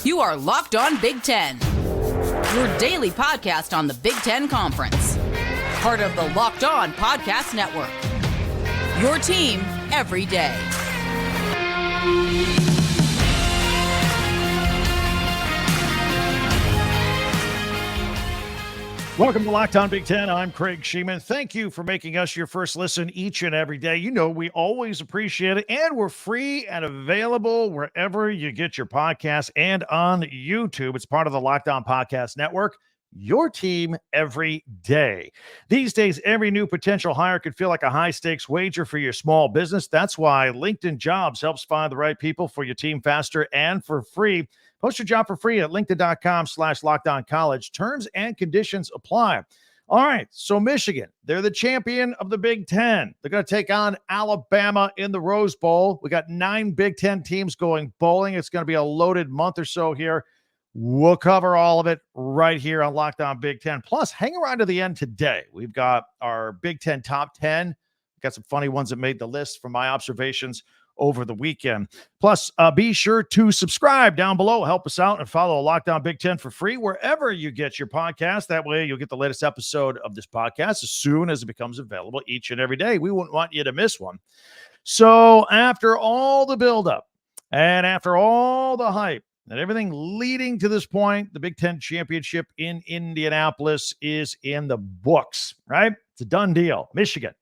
You are Locked On Big Ten, your daily podcast on the Big Ten Conference. Part of the Locked On Podcast Network, your team every day. Welcome to Locked On Big Ten. I'm Craig Shemon. Thank you for making us your first listen each and every day. You know, we always appreciate it, and we're free and available wherever you get your podcasts and on YouTube. It's part of the Locked On Podcast Network, your team every day. These days, every new potential hire could feel like a high-stakes wager for your small business. That's why LinkedIn Jobs helps find the right people for your team faster and for free. Post your job for free at linkedin.com/lockedoncollege. Terms and conditions apply. All right, so Michigan, they're the champion of the Big Ten. They're going to take on Alabama in the Rose Bowl. We got 9 Big Ten teams going bowling. It's going to be a loaded month or so here. We'll cover all of it right here on Locked On Big Ten. Plus, hang around to the end today. We've got our Big Ten top 10. We've got some funny ones that made the list from my observations over the weekend. Plus, be sure to subscribe down below. Help us out and follow Locked On Big Ten for free wherever you get your podcast. That way, you'll get the latest episode of this podcast as soon as it becomes available each and every day. We wouldn't want you to miss one. So, after all the buildup and after all the hype and everything leading to this point, the Big Ten championship in Indianapolis is in the books, right? It's a done deal. Michigan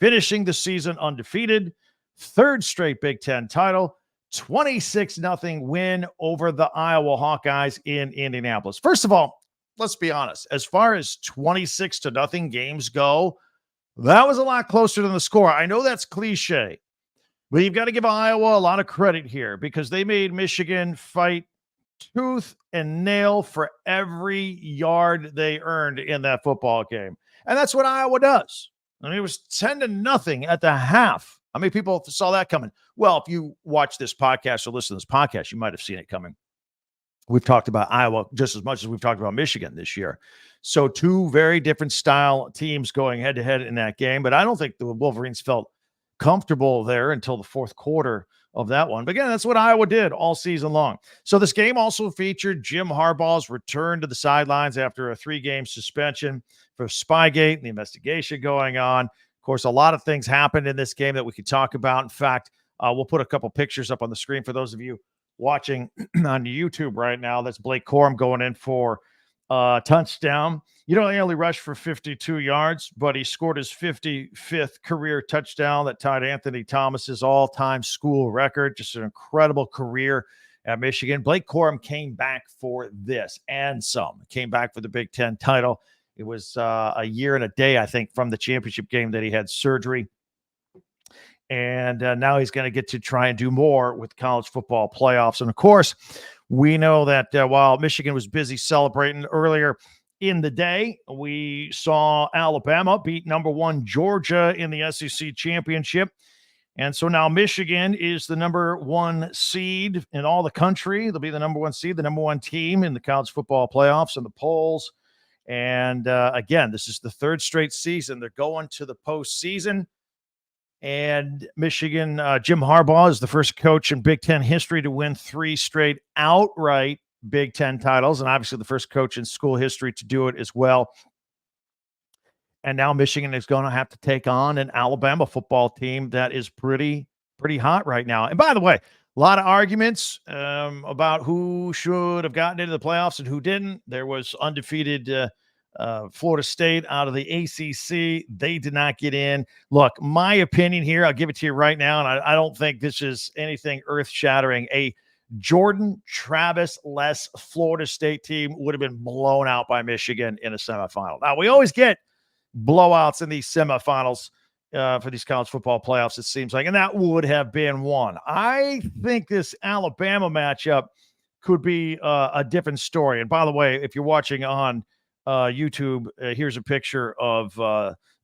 finishing the season undefeated. Third straight Big Ten title, 26-0 win over the Iowa Hawkeyes in Indianapolis. First of all, let's be honest. As far as 26-0 games go, that was a lot closer than the score. I know that's cliche, but you've got to give Iowa a lot of credit here because they made Michigan fight tooth and nail for every yard they earned in that football game. And that's what Iowa does. I mean, it was 10-0 at the half. How many people saw that coming? Well, if you watch this podcast or listen to this podcast, you might have seen it coming. We've talked about Iowa just as much as we've talked about Michigan this year. So 2 very different style teams going head-to-head in that game. But I don't think the Wolverines felt comfortable there until the fourth quarter of that one. But again, that's what Iowa did all season long. So this game also featured Jim Harbaugh's return to the sidelines after a 3-game suspension for Spygate and the investigation going on. Of course, a lot of things happened in this game that we could talk about. In fact, we'll put a couple pictures up on the screen for those of you watching on YouTube right now. That's Blake Corum going in for a touchdown. He only rushed for 52 yards, but he scored his 55th career touchdown that tied Anthony Thomas's all-time school record. Just an incredible career at Michigan. Blake Corum came back for this and some. Came back for the Big Ten title. It was a year and a day, I think, from the championship game that he had surgery. And now he's going to get to try and do more with college football playoffs. And, of course, we know that while Michigan was busy celebrating earlier in the day, we saw Alabama beat number 1 Georgia in the SEC championship. And so now Michigan is the number 1 seed in all the country. They'll be the number 1 seed, the number 1 team in the college football playoffs and the polls. And again, this is the 3rd straight season. They're going to the postseason. And Michigan, Jim Harbaugh is the first coach in Big Ten history to win 3 straight outright Big Ten titles. And obviously the first coach in school history to do it as well. And now Michigan is going to have to take on an Alabama football team that is pretty hot right now. And by the way, a lot of arguments about who should have gotten into the playoffs and who didn't. There was undefeated Florida State out of the ACC. They did not get in. Look, my opinion here, I'll give it to you right now, and I don't think this is anything earth-shattering. A Jordan Travis-less Florida State team would have been blown out by Michigan in a semifinal. Now, we always get blowouts in these semifinals for these college football playoffs, it seems like, and that would have been one. I think this Alabama matchup could be a different story. And by the way, if you're watching on YouTube, here's a picture of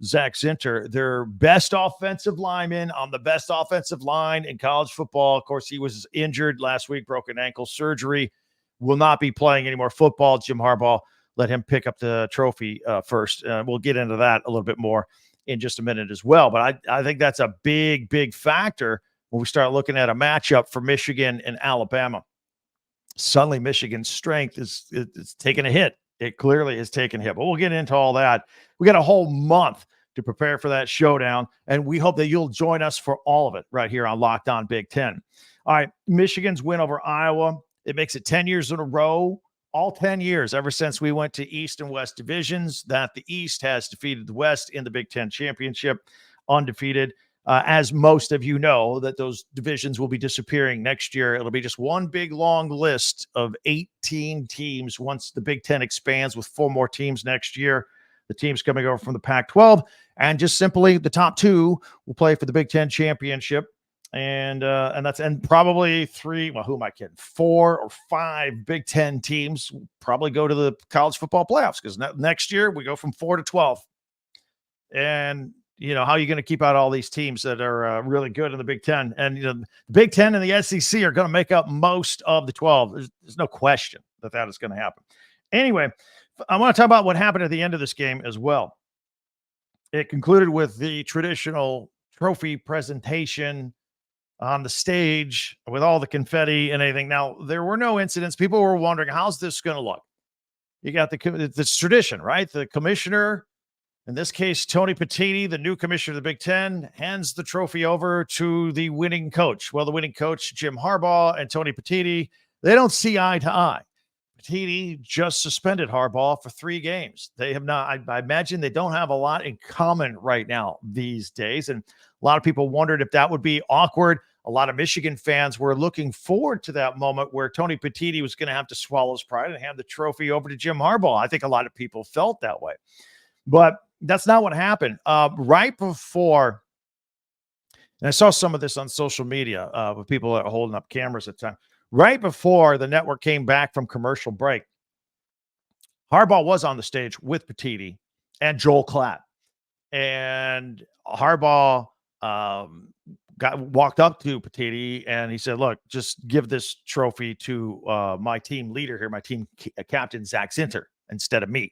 Zach Zinter, their best offensive lineman on the best offensive line in college football. Of course, he was injured last week, broken ankle surgery, will not be playing any more football. Jim Harbaugh let him pick up the trophy first. We'll get into that a little bit more in just a minute as well. But I think that's a big factor when we start looking at a matchup for Michigan and Alabama. suddenly Michigan's strength is taking a hit. It clearly has taken a hit, but we'll get into all that. We got a whole month to prepare for that showdown, and we hope that you'll join us for all of it right here on Locked On Big Ten. All right, Michigan's win over Iowa, it makes it 10 years in a row, all 10 years ever since we went to East and West divisions, that the East has defeated the West in the Big Ten championship, undefeated. As most of you know, that those divisions will be disappearing next year. It'll be just one big long list of 18 teams once the Big Ten expands with 4 more teams next year. The teams coming over from the Pac-12, and just simply the top 2 will play for the Big Ten championship. And probably 3, well, who am I kidding? 4 or 5 Big Ten teams will probably go to the college football playoffs, because next year we go from 4 to 12. And how are you going to keep out all these teams that are really good in the Big Ten? And the Big Ten and the SEC are going to make up most of the 12. There's no question that is going to happen. Anyway, I want to talk about what happened at the end of this game as well. It concluded with the traditional trophy presentation on the stage with all the confetti and everything. Now, there were no incidents. People were wondering, how's this going to look? You got it's tradition, right? The commissioner, in this case, Tony Petitti, the new commissioner of the Big Ten, hands the trophy over to the winning coach. Well, the winning coach, Jim Harbaugh, and Tony Petitti, they don't see eye to eye. Petitti just suspended Harbaugh for 3 games. They have not, I imagine they don't have a lot in common right now these days. And a lot of people wondered if that would be awkward. A lot of Michigan fans were looking forward to that moment where Tony Petitti was going to have to swallow his pride and hand the trophy over to Jim Harbaugh. I think a lot of people felt that way. But that's not what happened. Right before, and I saw some of this on social media with people that are holding up cameras at the time. Right before the network came back from commercial break, Harbaugh was on the stage with Petitti and Joel Klatt. And Harbaugh walked up to Petitti and he said, look, just give this trophy to my team leader here, my team captain, Zach Zinter, instead of me.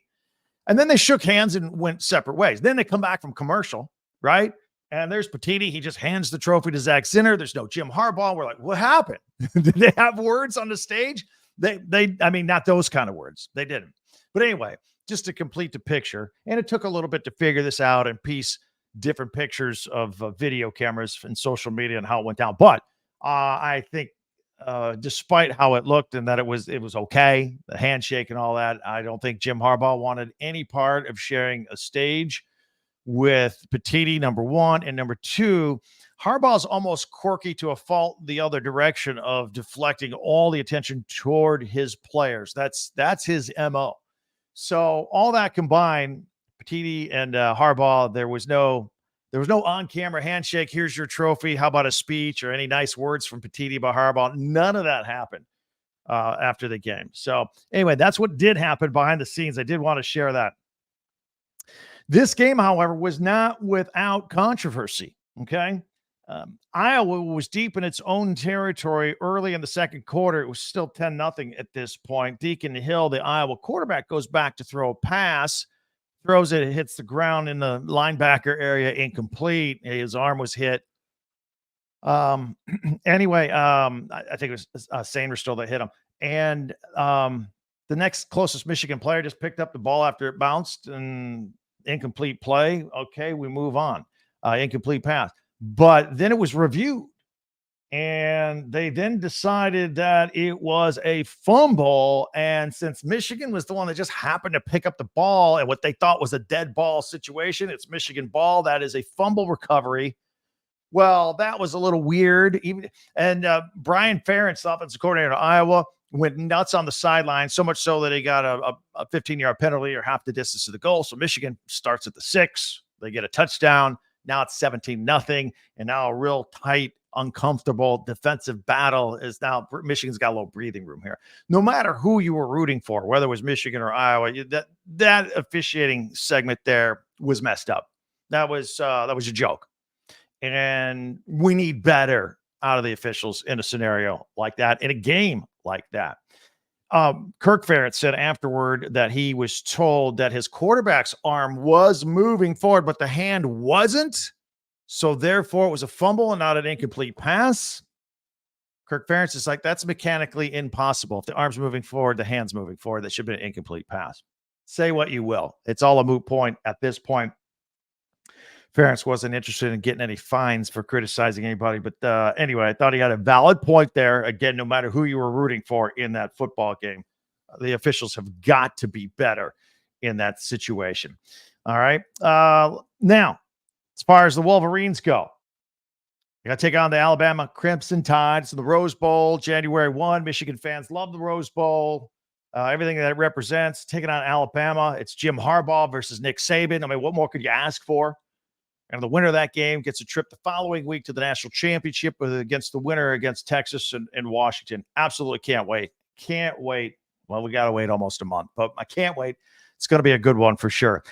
And then they shook hands and went separate ways. Then they come back from commercial, right? And there's Petitti. He just hands the trophy to Zach Zinter. There's no Jim Harbaugh. We're like, what happened? Did they have words on the stage? I mean, not those kind of words. They didn't. But anyway, just to complete the picture. And it took a little bit to figure this out and piece different pictures of video cameras and social media and how it went down. But I think despite how it looked and that it was okay, the handshake and all that, I don't think Jim Harbaugh wanted any part of sharing a stage with Petitti, number one. And number two, Harbaugh's almost quirky to a fault the other direction of deflecting all the attention toward his players. That's his MO. So all that combined, Petitti and Harbaugh, there was no on-camera handshake. Here's your trophy. How about a speech or any nice words from Petitti about Harbaugh? None of that happened after the game. So anyway, that's what did happen behind the scenes. I did want to share that. This game, however, was not without controversy. Okay. Iowa was deep in its own territory early in the second quarter. It was still 10-0 at this point. Deacon Hill, the Iowa quarterback, goes back to throw a pass, throws it, it hits the ground in the linebacker area, incomplete. His arm was hit. Anyway, I think it was Sanderstill that hit him. And the next closest Michigan player just picked up the ball after it bounced, and incomplete play. Okay, we move on. Incomplete pass. But then it was reviewed, and they then decided that it was a fumble. And since Michigan was the one that just happened to pick up the ball and what they thought was a dead ball situation, it's Michigan ball. That is a fumble recovery. Well, that was a little weird. Brian Ferentz, offensive coordinator of Iowa, went nuts on the sideline, so much so that he got a 15-yard penalty or half the distance to the goal. So Michigan starts at the 6. They get a touchdown. Now it's 17-0, and now a real tight, uncomfortable defensive battle is now Michigan's got a little breathing room here. No matter who you were rooting for, whether it was Michigan or Iowa, that officiating segment there was messed up. That was a joke, and we need better out of the officials in a scenario like that, in a game like that. Kirk Ferentz said afterward that he was told that his quarterback's arm was moving forward, but the hand wasn't. So therefore it was a fumble and not an incomplete pass. Kirk Ferentz is like, that's mechanically impossible. If the arm's moving forward, the hand's moving forward, that should be an incomplete pass. Say what you will. It's all a moot point at this point. Ferentz wasn't interested in getting any fines for criticizing anybody. But anyway, I thought he had a valid point there. Again, no matter who you were rooting for in that football game, the officials have got to be better in that situation. All right. Now, as far as the Wolverines go, you got to take on the Alabama Crimson Tides in the Rose Bowl, January 1. Michigan fans love the Rose Bowl. Everything that it represents. Taking on Alabama. It's Jim Harbaugh versus Nick Saban. I mean, what more could you ask for? And the winner of that game gets a trip the following week to the national championship against the winner against Texas and Washington. Absolutely can't wait. Can't wait. Well, we got to wait almost a month, but I can't wait. It's going to be a good one for sure.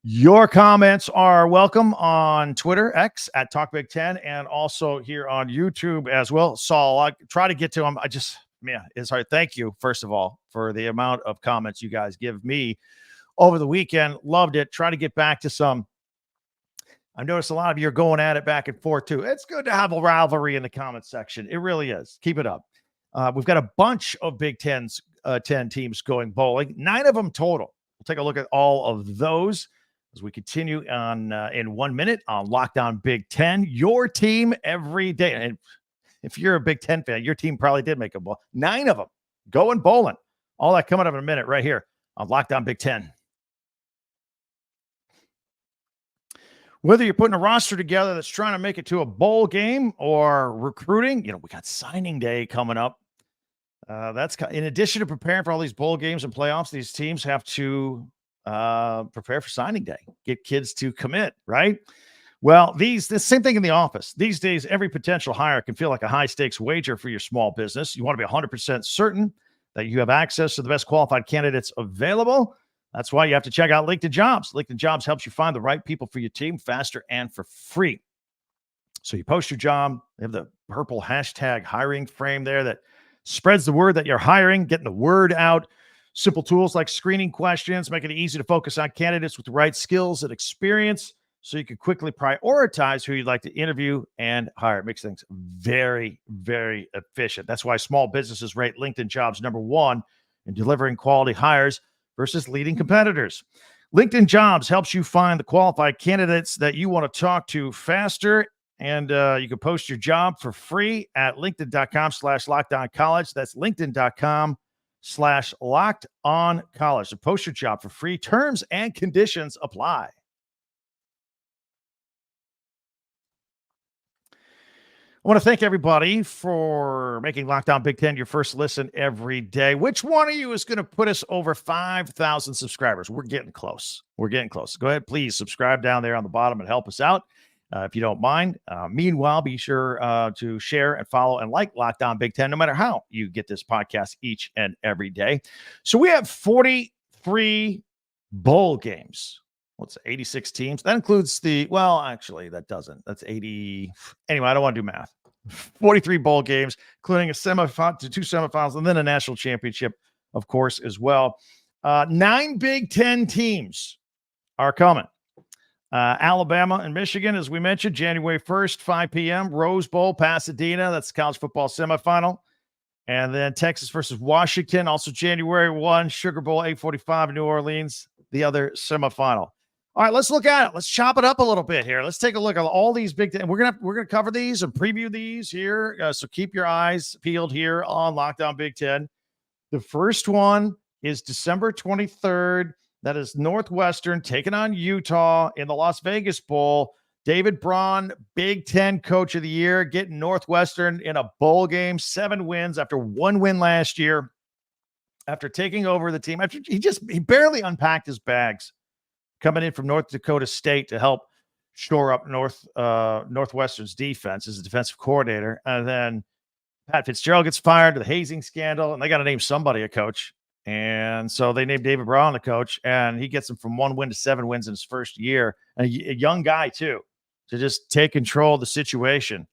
Your comments are welcome on Twitter, X, at Talk Big Ten, and also here on YouTube as well. Saul, I try to get to them. It's hard. Thank you, first of all, for the amount of comments you guys give me over the weekend. Loved it. Try to get back to some. I've noticed a lot of you are going at it back and forth, too. It's good to have a rivalry in the comment section. It really is. Keep it up. We've got a bunch of Big 10 teams going bowling, 9 of them total. We'll take a look at all of those as we continue on in 1 minute on Locked On Big Ten. Your team every day. And if you're a Big Ten fan, your team probably did make a bowl. 9 of them going bowling. All that coming up in a minute right here on Locked On Big Ten. Whether you're putting a roster together that's trying to make it to a bowl game or recruiting, we got signing day coming up. That's in addition to preparing for all these bowl games and playoffs, these teams have to prepare for signing day, get kids to commit, right? Well, the same thing in the office. These days, every potential hire can feel like a high-stakes wager for your small business. You want to be 100% certain that you have access to the best qualified candidates available. That's why you have to check out LinkedIn Jobs. LinkedIn Jobs helps you find the right people for your team faster and for free. So you post your job. They have the purple hashtag hiring frame there that spreads the word that you're hiring, getting the word out. Simple tools like screening questions, making it easy to focus on candidates with the right skills and experience so you can quickly prioritize who you'd like to interview and hire. It makes things very, very efficient. That's why small businesses rate LinkedIn Jobs #1 in delivering quality hires versus leading competitors. LinkedIn Jobs helps you find the qualified candidates that you want to talk to faster. And you can post your job for free at linkedin.com/lockedoncollege. That's linkedin.com/lockedoncollege. So post your job for free. Terms and conditions apply. I want to thank everybody for making Locked On Big Ten your first listen every day. Which one of you is going to put us over 5,000 subscribers? We're getting close. We're getting close. Go ahead, please subscribe down there on the bottom and help us out if you don't mind. Meanwhile, be sure to share and follow and like Locked On Big Ten, no matter how you get this podcast each and every day. So we have 43 bowl games. What's 86 teams? That includes actually, that doesn't. That's 80. Anyway, I don't want to do math. 43 bowl games, including a semifinal to 2 semifinals, and then a national championship, of course, as well. 9 Big Ten teams are coming. Alabama and Michigan, as we mentioned, January 1st, 5 p.m., Rose Bowl, Pasadena. That's the college football semifinal. And then Texas versus Washington, also January 1, Sugar Bowl, 8:45 in New Orleans, the other semifinal. All right, let's look at it. Let's chop it up a little bit here. Let's take a look at all these Big Ten. We're gonna cover these and preview these here. So keep your eyes peeled here on Locked On Big Ten. The first one is December 23rd. That is Northwestern taking on Utah in the Las Vegas Bowl. David Braun, Big Ten Coach of the Year, getting Northwestern in a bowl game, 7 wins after 1 win last year. After taking over the team, after he barely unpacked his bags, coming in from North Dakota State to help shore up Northwestern's defense as a defensive coordinator. And then Pat Fitzgerald gets fired to the hazing scandal, and they got to name somebody a coach. And so they named David Brown the coach, and he gets them from 1 win to 7 wins in his first year. And a young guy, too, to just take control of the situation.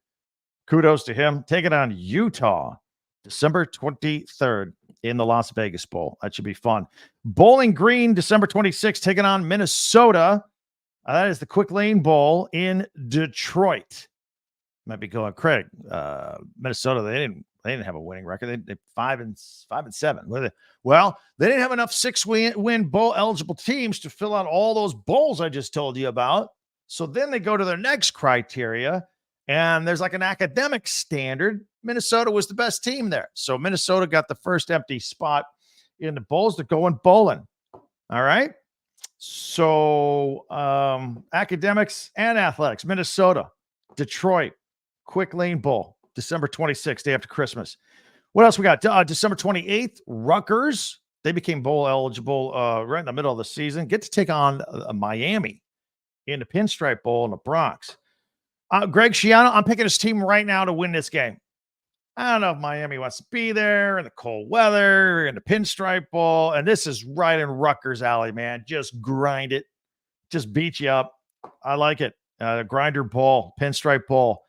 Kudos to him. Taking on Utah, December 23rd in the Las Vegas Bowl. That should be fun. Bowling Green, December 26th, taking on Minnesota. That is the Quick Lane Bowl in Detroit. Might be going, Craig, Minnesota, they didn't They didn't have a winning record. They 5-7. Well, they didn't have enough 6-win bowl eligible teams to fill out all those bowls I just told you about. So then they go to their next criteria, and there's like an academic standard. Minnesota was the best team there. So Minnesota got the first empty spot in the bowls. They're going bowling. All right. So academics and athletics, Minnesota, Detroit, Quick Lane Bowl, December 26th, day after Christmas. What else we got? December 28th, Rutgers. They became bowl eligible right in the middle of the season. Get to take on Miami in the Pinstripe Bowl in the Bronx. Craig Shemon, I'm picking his team right now to win this game. I don't know if Miami wants to be there in the cold weather, in the Pinstripe Bowl. And this is right in Rutgers' alley, man. Just grind it. Just beat you up. I like it. Grinder Bowl, Pinstripe Bowl.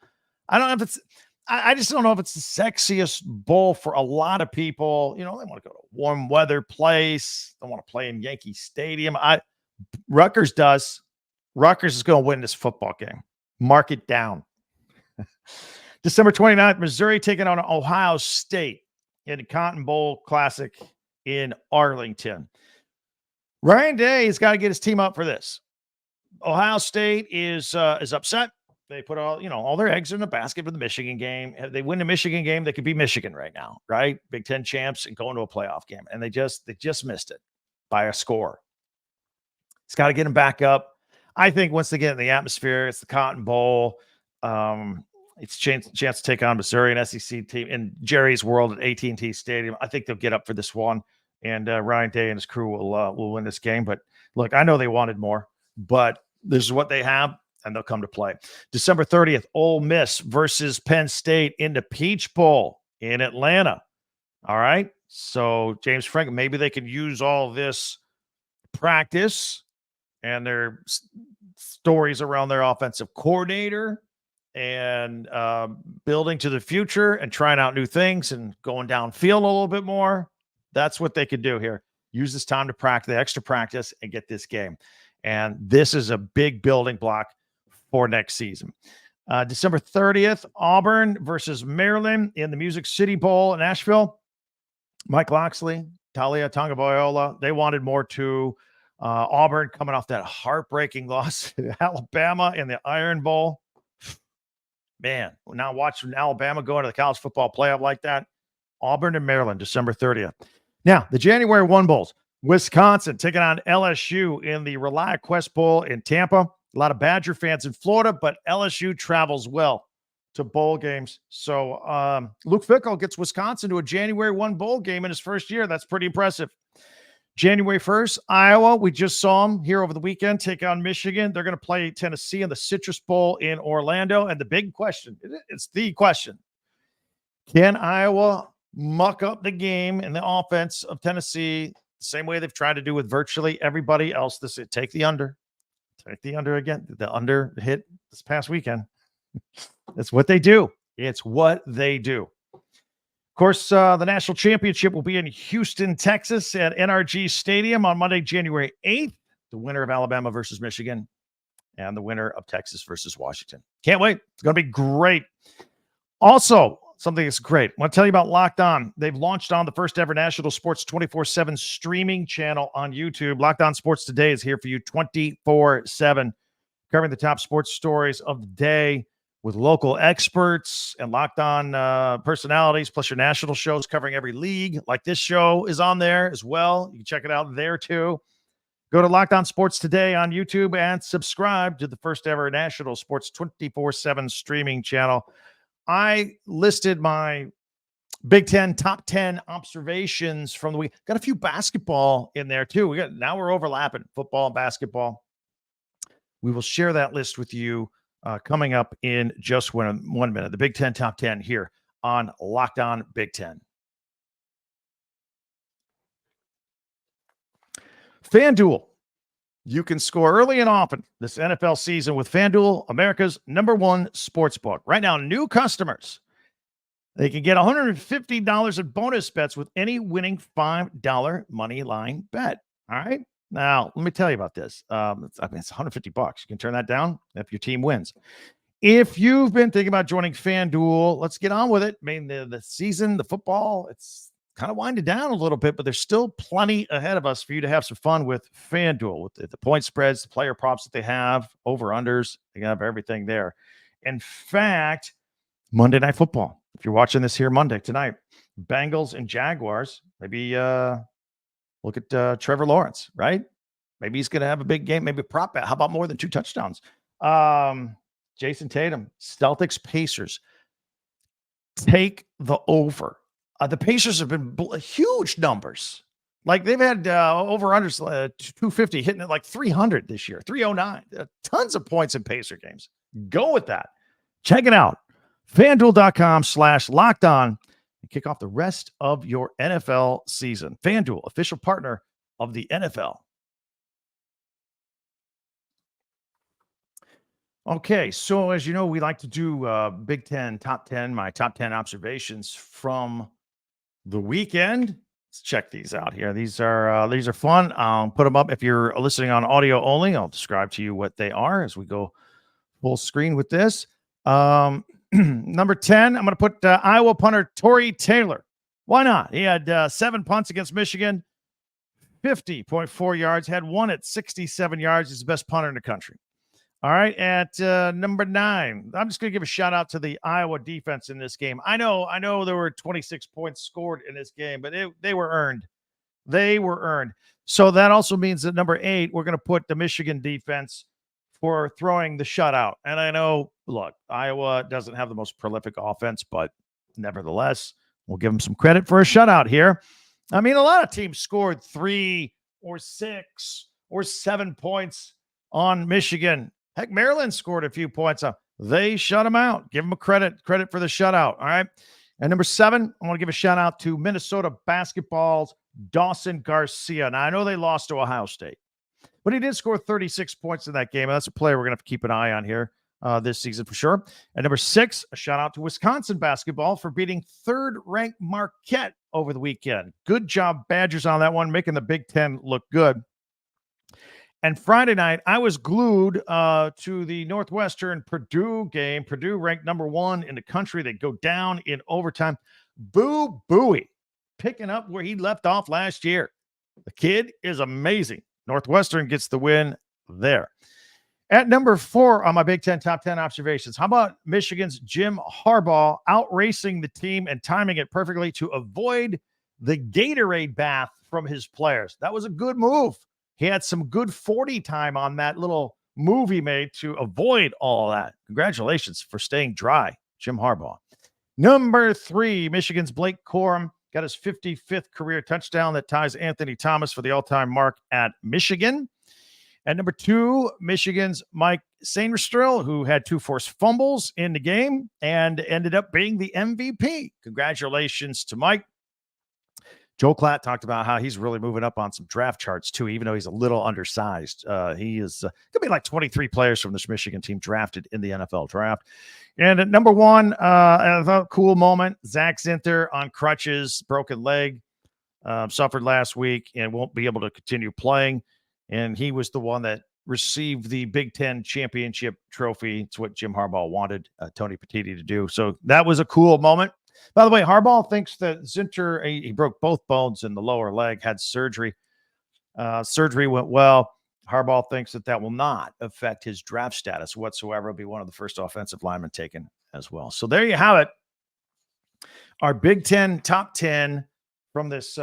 I just don't know if it's the sexiest bowl for a lot of people. You know, they want to go to a warm weather place. They want to play in Yankee Stadium. Rutgers does. Rutgers is going to win this football game. Mark it down. December 29th, Missouri taking on Ohio State in the Cotton Bowl Classic in Arlington. Ryan Day has got to get his team up for this. Ohio State is upset. They put all their eggs in the basket for the Michigan game. If they win the Michigan game, they could be Michigan right now, right? Big Ten champs and going to a playoff game. And they just missed it by a score. It's got to get them back up. I think once they get in the atmosphere, it's the Cotton Bowl. It's a chance to take on Missouri, an SEC team in Jerry's World at AT&T Stadium. I think they'll get up for this one, and Ryan Day and his crew will win this game. But look, I know they wanted more, but this is what they have, and they'll come to play. December 30th, Ole Miss versus Penn State in the Peach Bowl in Atlanta. All right, so James Franklin, maybe they can use all this practice and their stories around their offensive coordinator and building to the future and trying out new things and going downfield a little bit more. That's what they could do here. Use this time to practice, the extra practice, and get this game. And this is a big building block for next season. December 30th, Auburn versus Maryland in the Music City Bowl in Nashville. Mike Loxley, Talia Tagovailoa, they wanted more too. Auburn coming off that heartbreaking loss to Alabama in the Iron Bowl. Man, now watching Alabama go into the college football playoff like that. Auburn and Maryland, December 30th. Now, the January 1 bowls. Wisconsin taking on LSU in the ReliaQuest Bowl in Tampa. A lot of Badger fans in Florida, but LSU travels well to bowl games. So Luke Fickell gets Wisconsin to a January 1 bowl game in his first year. That's pretty impressive. January 1st, Iowa, we just saw them here over the weekend take on Michigan. They're going to play Tennessee in the Citrus Bowl in Orlando. And the big question, it's the question, can Iowa muck up the game and the offense of Tennessee the same way they've tried to do with virtually everybody else? Take the under. Take the under again. The under hit this past weekend. That's what they do. It's what they do. Of course, the national championship will be in Houston, Texas at NRG Stadium on Monday, January 8th. The winner of Alabama versus Michigan and the winner of Texas versus Washington. Can't wait. It's going to be great. Also, something that's great. I want to tell you about Locked On. They've launched on the first ever national sports 24/7 streaming channel on YouTube. Locked On Sports Today is here for you 24/7, covering the top sports stories of the day with local experts and Locked On personalities, plus your national shows covering every league. Like this show is on there as well. You can check it out there too. Go to Locked On Sports Today on YouTube and subscribe to the first ever national sports 24/7 streaming channel. I listed my Big Ten top 10 observations from the week. Got a few basketball in there too. Now we're overlapping football and basketball. We will share that list with you coming up in just 1 minute. The Big Ten top 10 here on Locked On Big Ten. FanDuel. You can score early and often this NFL season with FanDuel, America's #1 sportsbook. Right now, new customers, they can get $150 in bonus bets with any winning $5 money line bet. All right. Now, let me tell you about this. It's $150. You can turn that down if your team wins. If you've been thinking about joining FanDuel, let's get on with it. I mean, the season, the football, it's kind of winding down a little bit, but there's still plenty ahead of us for you to have some fun with FanDuel, with the point spreads, the player props that they have, over-unders. They have everything there. In fact, Monday Night Football, if you're watching this here Monday tonight, Bengals and Jaguars, maybe look at Trevor Lawrence, right? Maybe he's going to have a big game, maybe a prop bet. How about more than 2 touchdowns? Jason Tatum, Celtics, Pacers. Take the over. The Pacers have been huge numbers. Like they've had over-unders 250, hitting at like 300 this year, 309. Tons of points in Pacer games. Go with that. Check it out. FanDuel.com/lockedon and kick off the rest of your NFL season. FanDuel, official partner of the NFL. Okay, so as you know, we like to do Big Ten top 10, my top 10 observations from the weekend. Let's check these out here. These are fun. I'll put them up. If you're listening on audio only, I'll describe to you what they are as we go full screen with this. Number 10, I'm going to put Iowa punter Torrey Taylor. Why not? He had 7 punts against Michigan, 50.4 yards, had one at 67 yards. He's the best punter in the country. All right, at number 9, I'm just going to give a shout-out to the Iowa defense in this game. I know there were 26 points scored in this game, but they were earned. They were earned. So that also means that number 8, we're going to put the Michigan defense for throwing the shutout. And I know, look, Iowa doesn't have the most prolific offense, but nevertheless, we'll give them some credit for a shutout here. I mean, a lot of teams scored 3 or 6 or 7 points on Michigan. Heck, Maryland scored a few points. They shut them out. Give them a credit for the shutout. All right. And number 7, I want to give a shout out to Minnesota basketball's Dawson Garcia. Now, I know they lost to Ohio State, but he did score 36 points in that game. And that's a player we're going to have to keep an eye on here this season for sure. And number 6, a shout out to Wisconsin basketball for beating 3rd-ranked Marquette over the weekend. Good job, Badgers, on that one, making the Big Ten look good. And Friday night, I was glued to the Northwestern Purdue game. Purdue ranked number 1 in the country. They go down in overtime. Boo Buie picking up where he left off last year. The kid is amazing. Northwestern gets the win there. At number 4 on my Big Ten top 10 observations, how about Michigan's Jim Harbaugh outracing the team and timing it perfectly to avoid the Gatorade bath from his players? That was a good move. He had some good 40 time on that little move he made to avoid all that. Congratulations for staying dry, Jim Harbaugh. Number 3, Michigan's Blake Corum got his 55th career touchdown that ties Anthony Thomas for the all-time mark at Michigan. At number 2, Michigan's Mike Sainristil, who had 2 forced fumbles in the game and ended up being the MVP. Congratulations to Mike. Joe Klatt talked about how he's really moving up on some draft charts, too, even though he's a little undersized. He is going to be like 23 players from this Michigan team drafted in the NFL draft. And at number 1, I thought cool moment, Zach Zinter on crutches, broken leg, suffered last week and won't be able to continue playing. And he was the one that received the Big Ten championship trophy. It's what Jim Harbaugh wanted Tony Petitti to do. So that was a cool moment. By the way, Harbaugh thinks that Zinter, he broke both bones in the lower leg, had surgery. Surgery went well. Harbaugh thinks that will not affect his draft status whatsoever. He'll be one of the first offensive linemen taken as well. So there you have it. Our Big Ten top 10 from this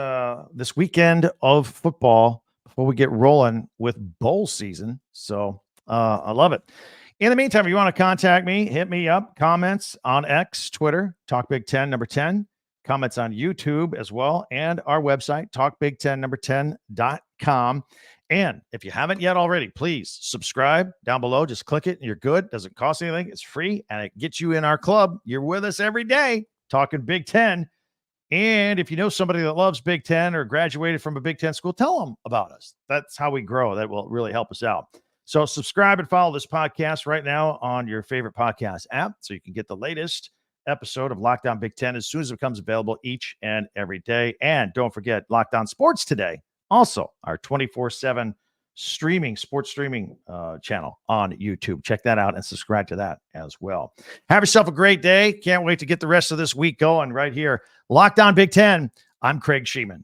weekend of football before we get rolling with bowl season. So I love it. In the meantime, if you want to contact me, hit me up. Comments on X, Twitter, Talk Big Ten number 10. Comments on YouTube as well. And our website, talkbig10number10.com. And if you haven't yet already, please subscribe down below. Just click it and you're good. Doesn't cost anything. It's free and it gets you in our club. You're with us every day talking Big Ten. And if you know somebody that loves Big Ten or graduated from a Big Ten school, tell them about us. That's how we grow. That will really help us out. So subscribe and follow this podcast right now on your favorite podcast app so you can get the latest episode of Locked On Big Ten as soon as it becomes available each and every day. And don't forget Locked On Sports Today, also our 24/7 sports streaming channel on YouTube. Check that out and subscribe to that as well. Have yourself a great day. Can't wait to get the rest of this week going right here. Locked On Big Ten. I'm Craig Shemon.